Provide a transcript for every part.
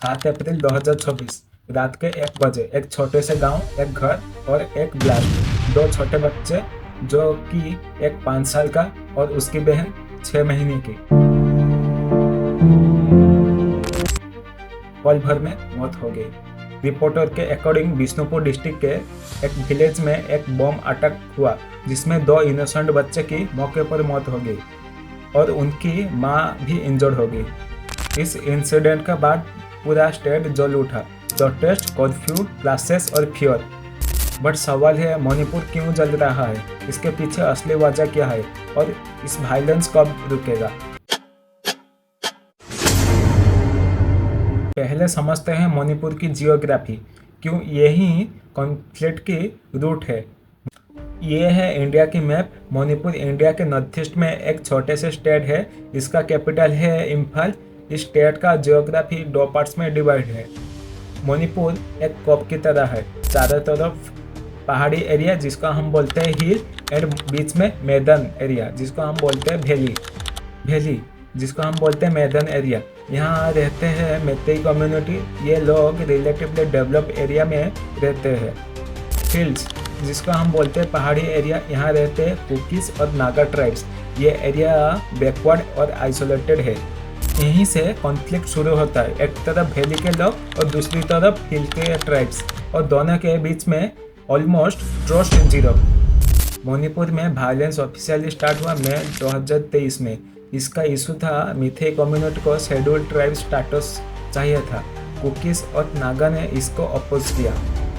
7 अप्रैल 2024 रात के 1 बजे एक छोटे से गांव, एक घर और एक ब्लास्ट। 2 छोटे बच्चे, जो कि एक 5 साल का और उसकी बहन 6 महीने की, पल भर में मौत हो गई। रिपोर्टर के अकॉर्डिंग बिष्णुपुर डिस्ट्रिक्ट के एक विलेज में एक बम अटैक हुआ जिसमें 2 इनोसेंट बच्चे की मौके पर मौत हो गई और उनकी मां भी इंजर्ड हो गई। इस इंसिडेंट के बाद पूरा स्टेट जल उठा। प्रोटेस्ट, कर्फ्यू, क्लासेस और फियर। बट सवाल है, मणिपुर क्यों जल रहा है? इसके पीछे असली वजह क्या है और इस वायलेंस कब रुकेगा? पहले समझते हैं मणिपुर की जियोग्राफी, क्यों यही कॉन्फ्लिक्ट की रूट है। ये है इंडिया की मैप। मणिपुर इंडिया के नॉर्थ ईस्ट में एक छोटे से स्टेट है। इसका कैपिटल है इम्फाल। इस स्टेट का जियोग्राफी 2 पार्ट्स में डिवाइड है। मणिपुर एक कप की तरह है, चारों तरफ पहाड़ी एरिया जिसका हम बोलते हैं हिल, एंड बीच में मैदान एरिया जिसको हम बोलते हैं वैली जिसको हम बोलते हैं मैदान एरिया। यहाँ रहते हैं मैतेई कम्युनिटी। ये लोग रिलेटिवली डेवलप एरिया में रहते हैं। हिल्स जिसको हम बोलते हैं पहाड़ी एरिया, यहाँ रहते हैं कुकीज और नागा ट्राइब्स। ये एरिया बैकवर्ड और आइसोलेटेड है। यहीं से कॉन्फ्लिक्ट शुरू होता है। एक तरफ वैली के लोग और दूसरी तरफ हिल के ट्राइब्स, और दोनों के बीच में ऑलमोस्ट ट्रस्ट जीरो। मणिपुर में वायलेंस ऑफिशियली स्टार्ट हुआ मई 2023 में। इसका इशू था मिथई कम्युनिटी को शेड्यूल्ड ट्राइब स्टेटस चाहिए था। कुकीज और नागा ने इसको अपोज किया।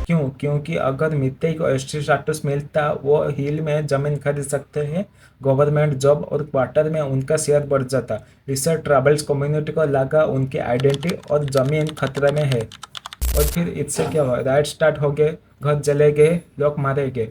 क्यों? क्योंकि अगर मिथई को एसटी स्टेटस मिलता, वो हिल में ज़मीन खरीद सकते हैं, गवर्नमेंट जॉब और क्वार्टर में उनका शेयर बढ़ जाता। इससे ट्राइबल्स कम्युनिटी को लगा उनकी आइडेंटिटी और ज़मीन खतरे में है। और फिर इससे क्या हुआ? राइट स्टार्ट हो गए, घर जले गए, लोग मारे गए।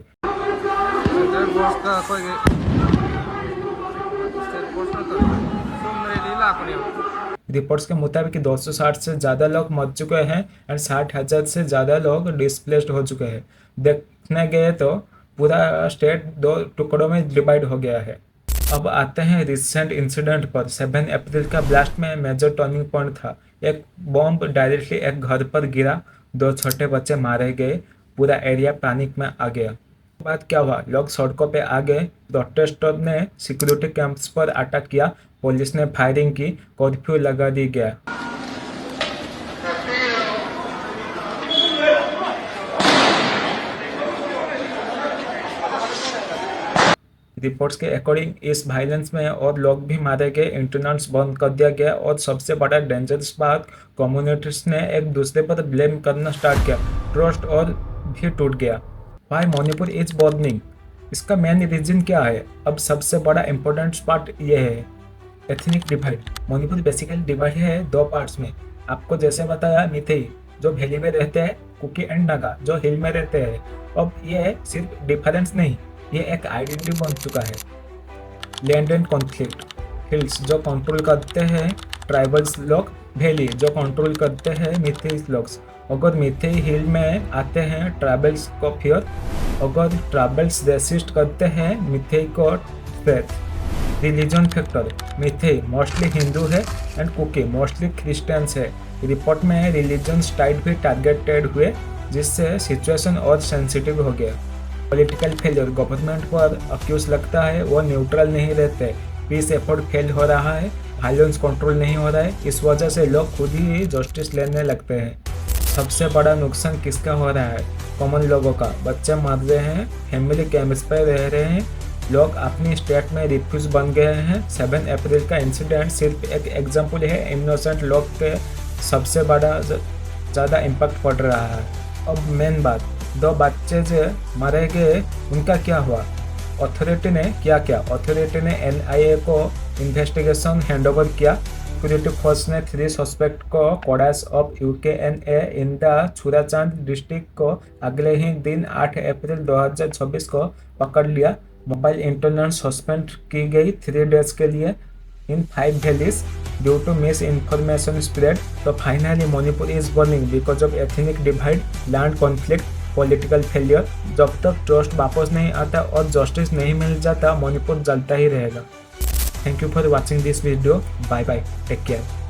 रिपोर्ट्स के मुताबिक 260 से ज़्यादा लोग मर चुके हैं एंड 60,000 से ज़्यादा लोग डिस्प्लेस्ड हो चुके हैं। देखने गए तो पूरा स्टेट 2 टुकड़ों में डिवाइड हो गया है। अब आते हैं रिसेंट इंसिडेंट पर। 7 अप्रैल का ब्लास्ट में मेजर टर्निंग पॉइंट था। एक बॉम्ब डायरेक्टली एक घर पर गिरा, 2 छोटे बच्चे मारे गए, पूरा एरिया पैनिक में आ गया। बाद क्या हुआ? लोग सड़कों पे आ गए, प्रोटेस्टर ने सिक्योरिटी कैंप्स पर अटैक किया, पुलिस ने फायरिंग की, कर्फ्यू लगा दी गया। रिपोर्ट्स के अकॉर्डिंग इस वायलेंस में और लोग भी मारे गए, इंटरनेट बंद कर दिया गया और सबसे बड़ा डेंजरस बात, कम्युनिटीज ने एक दूसरे पर ब्लेम करना स्टार्ट किया। ट्रस्ट और भी टूट गया। Why Manipur is burning? इसका मेन रीजन क्या है? अब सबसे बड़ा इम्पोर्टेंट पार्ट ये है, ethnic divide. Manipur basically divide है 2 पार्ट्स में। आपको जैसे बताया, मिथई जो वैली में रहते हैं, कुकी एंड नागा जो हिल में रहते हैं। अब ये सिर्फ डिफरेंस नहीं, ये एक आइडेंटिटी बन चुका है। Land and conflict. हिल्स जो कंट्रोल करते हैं ट्राइबल्स लोग, वैली जो कंट्रोल करते हैं मिथई लोग। अगर मिथई हिल में आते हैं ट्राइबल्स को फियर, अगर ट्राइबल्स रेसिस्ट करते हैं मिथई को threat. Religion factor. Meitei mostly Hindu है एंड कुकी मोस्टली क्रिश्चियंस है। रिपोर्ट में रिलीजन टाइप भी टारगेटेड हुए, जिससे सिचुएशन और सेंसिटिव हो गया। Political failure. गवर्नमेंट पर अक्यूज लगता है वो न्यूट्रल नहीं रहते। पीस एफर्ट फेल हो रहा है, वायलेंस कंट्रोल नहीं हो रहा है। इस वजह से लोग खुद ही जस्टिस लेने लगते हैं। सबसे बड़ा नुकसान किसका हो रहा है? कॉमन लोगों का। बच्चे मर रहे हैं, फैमिली कैंप्स पर रह रहे हैं, लोग अपनी स्टेट में रिफ्यूज बन गए हैं। 7 अप्रैल का इंसिडेंट सिर्फ एक एग्जाम्पल है। इनोसेंट लोग के सबसे बड़ा ज़्यादा इम्पैक्ट पड़ रहा है। अब मेन बात, 2 बच्चे जो मारे गए उनका क्या हुआ? अथॉरिटी ने क्या किया? अथॉरिटी ने NIA को इन्वेस्टिगेशन हैंडओवर किया। सिक्योरिटी फोर्स ने 3 सस्पेक्ट को cadres of UKNA in the Churachand district को अगले ही दिन 8 अप्रैल 2026 को पकड़ लिया। मोबाइल इंटरनेट सस्पेंड की गई 3 डेज के लिए in 5 valleys due to misinformation spread. तो finally Manipur is burning because of ethnic divide, land conflict, political failure. जब तक ट्रस्ट वापस नहीं आता और जस्टिस नहीं मिल जाता, मणिपुर जलता ही रहेगा। Thank you for watching this video. Bye bye, take care.